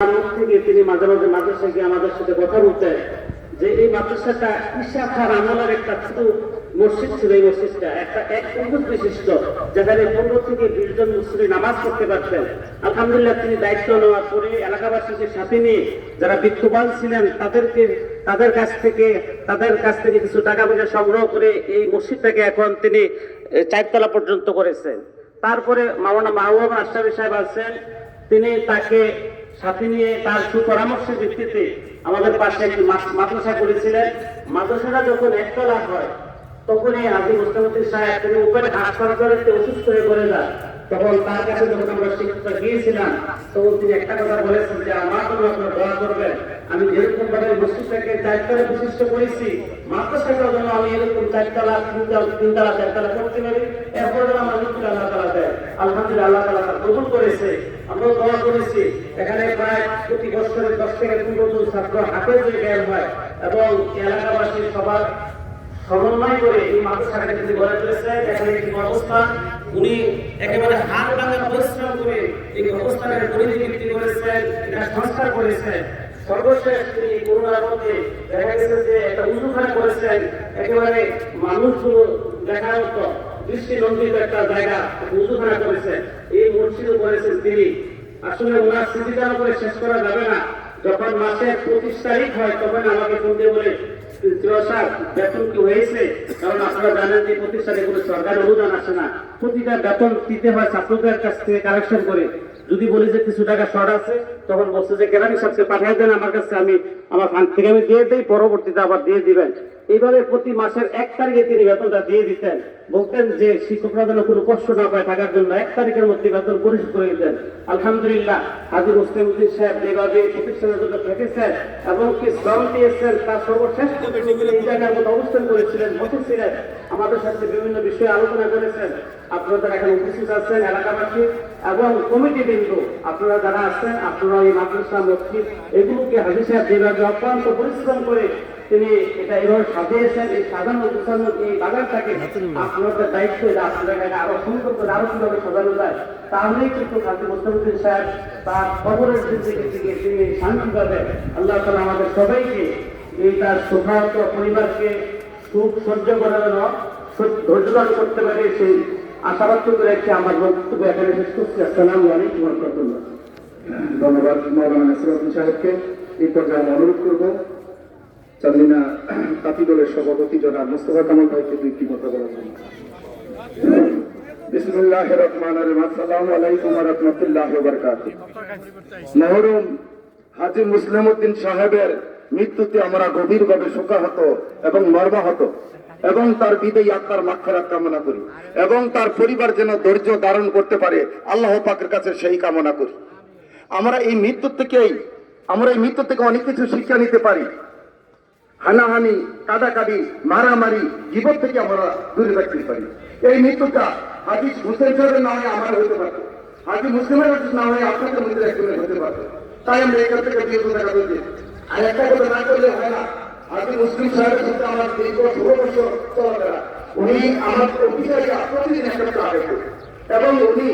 মুখ থেকে তিনি মাঝে মাঝে মাদ্রাসায় গিয়ে আমাদের সাথে কথা বলতেন যে এই মাদ্রাসাটা ঈশা খার আমলের একটা ছোট মসজিদ ছিল। এই মসজিদটা একটা এক গম্বুজ বিশিষ্ট, যেখানে 15 থেকে 20 জন মুসলিম নামাজ পড়তে পারতেন। আলহামদুলিল্লাহ তিনি দায়িত্ব নেওয়ার পরে এলাকাবাসীকে সাথে নিয়ে যারা বিত্তবান ছিলেন তাদের কাছ থেকে কিছু টাকা পয়সা সংগ্রহ করে এই মসজিদটাকে এখন তিনি 4 তলা পর্যন্ত করেছেন। তারপরে মাওলানা মাহবুব আশরাফি সাহেব আছেন, তিনি তাকে সাথে নিয়ে তার সুপরামর্শের ভিত্তিতে আমাদের পাশে একটি মাদ্রাসা করেছিলেন। মাদ্রাসাটা যখন একতলা হয় তখনই হাজী মুস্তাফিজ সাহেব তিনি উপরে হাসপাতালে অসুস্থ হয়ে পড়ে যান। তখন তার কাছে যখন আমরা শিক্ষকতা গিয়েছিলাম তখন তিনি একটা কথা বলেছেন যে আমার জন্য আপনারা দোয়া করবেন, আমি যেরকম ভাবে মসজিদটাকে 4 তলা বিশিষ্ট করেছি, মাদ্রাসাটার জন্য আমি এরকম 4 তলা 3 তলা 4 তলা করতে পারি, এরপরে আমার লক্ষ্য আল্লাহ তাআলা দেয়। আলহামদুলিল্লাহ আল্লাহ তাআলা তা কবুল করেছে। আমরা দোয়া করেছি এখানে প্রায় প্রতি বছরে 10 থেকে 15 জন ছাত্র হাফেজ হয়ে বের হয় এবং এলাকাবাসী সবার সমন্বয় করে এই মাদ্রাসাটাকে তিনি গড়ে তুলেছেন। এখানে একটি অবস্থান উনি একেবারে হাড় ভাঙা পরিশ্রম করে এই অবস্থানের পরিণতি করেছেন, এটা সংস্কার করেছেন। সর্বশেষ তিনি করোনার মধ্যে দেখা গেছে যে একটা উজুখানা করেছেন, একেবারে মানুষগুলো দেখার মতো দৃষ্টিনন্দিত একটা জায়গা উজুখানা করেছেন। এই মসজিদও করেছেন তিনি। আসলে ওনার স্মৃতিচারণ করে শেষ করা যাবে না। যখন মাসের 25 তারিখ হয় তখন আমাকে ফোন দিয়ে বলে বেতন কি হয়েছে, কারণ আপনারা জানেন যে প্রতিষ্ঠানে কোনো সরকারি অনুদান আসে না, প্রতিটা বেতন দিতে হয় ছাত্রদের কাছ থেকে কালেকশন করে। যদি বলি যে কিছু টাকা শর্ট আছে তখন বলছে যে কেরানি সাহেবকে পাঠিয়ে দেন আমার কাছে, আমি আমার ফান্ড থেকে আমি দিয়ে দিই, পরবর্তীতে আবার দিয়ে দিবেন। এইভাবে প্রতি মাসের 1 তারিখে তিনি বেতনটা দিয়ে দিতেন। বলতেন যে শিক্ষকরা যেন কোনো কষ্ট না পায় টাকার জন্য 1 তারিখের মধ্যে বেতন পরিশোধ করে দিতেন। আলহামদুলিল্লাহ হাজী মুস্তাফিজ সাহেব যেভাবে প্রতিষ্ঠানের জন্য থেকেছেন এবং কি শ্রম দিয়েছেন, তার সর্বশেষ এই জায়গার মধ্যে অবস্থান করেছিলেন, বসেছিলেন, আমাদের সাথে বিভিন্ন বিষয়ে আলোচনা করেছেন। আপনারা এখানে উপস্থিত আছেন এলাকাবাসী এবং কমিটি বিন্দু, আপনারা যারা আছেন, আপনারা এই মাদ্রাসা মসজিদ এগুলোকে হাজী সাহেব যেভাবে অত্যন্ত পরিশ্রম করে তিনি এটা এভাবে সাজিয়েছেন, এই সাজানো গুছানো এই বাগানটাকে আপনাদের দায়িত্ব, আপনারা এখানে আরো সুন্দর করে আরো কিভাবে সাজানো যায়, তাহলেই কিন্তু হাজী মুস্তাফিজ সাহেব তার কবরের দিকে তিনি শান্তি পাবেন। আল্লাহ তাআলা আমাদের সবাইকে এই তার সুখাহত পরিবারকে সুখ সহ্য করার জন্য ধৈর্য ধারণ করতে পারে সেই আশাবাদ করে রেখে আমার বক্তব্য এখানে শেষ করছি। আসসালামু আলাইকুম ওয়া রাহমাতুল্লাহ। ধন্যবাদ মাওলানা নাসিরউদ্দিন সাহেবকে। এই পর্যায়ে আমি অনুরোধ করব চাঁদলিনা কাতি দলের সভাপতি জনাব মোস্তফা কামাল ভাইকে 2টি কথা বলার জন্য। বিসমিল্লাহির রহমানির রহিম। আসসালামু আলাইকুম ওয়া রাহমাতুল্লাহি ওয়া বারাকাতুহু। মহরম হাজী মুসলিমউদ্দিন সাহেবের মৃত্যুতে আমরা গভীরভাবে শোকাহত এবং মর্মাহত এবং তার বিদায়ী আত্মার মাগফিরাত কামনা করি এবং তার পরিবার যেন ধৈর্য ধারণ করতে পারে আল্লাহ পাকের কাছে সেই কামনা করি। আমরা এই মৃত্যু থেকে অনেক কিছু শিক্ষা নিতে পারি। হানাহানি, কাদাকাদি, মারামারি, জীবন থেকে আমরা দূরে রাখতে পারি। এই মৃত্যুটা হাজী মুসলিম সাহেবের না হয়ে আমার হতে পারত, হাজী মুসলিমের না হয়ে আপনাদের মধ্যে একজনের হতে পারত। তাই আমরা এখান থেকে বিরত থাকা উচিত। আর একটা কথা না করলে হয় না, হাজী মুসলিম সাহেবের সাথে আমার দীর্ঘ 16 বছর চলাফেরা, উনি আমার অফিসারকে প্রতিদিন একটা এবং উনি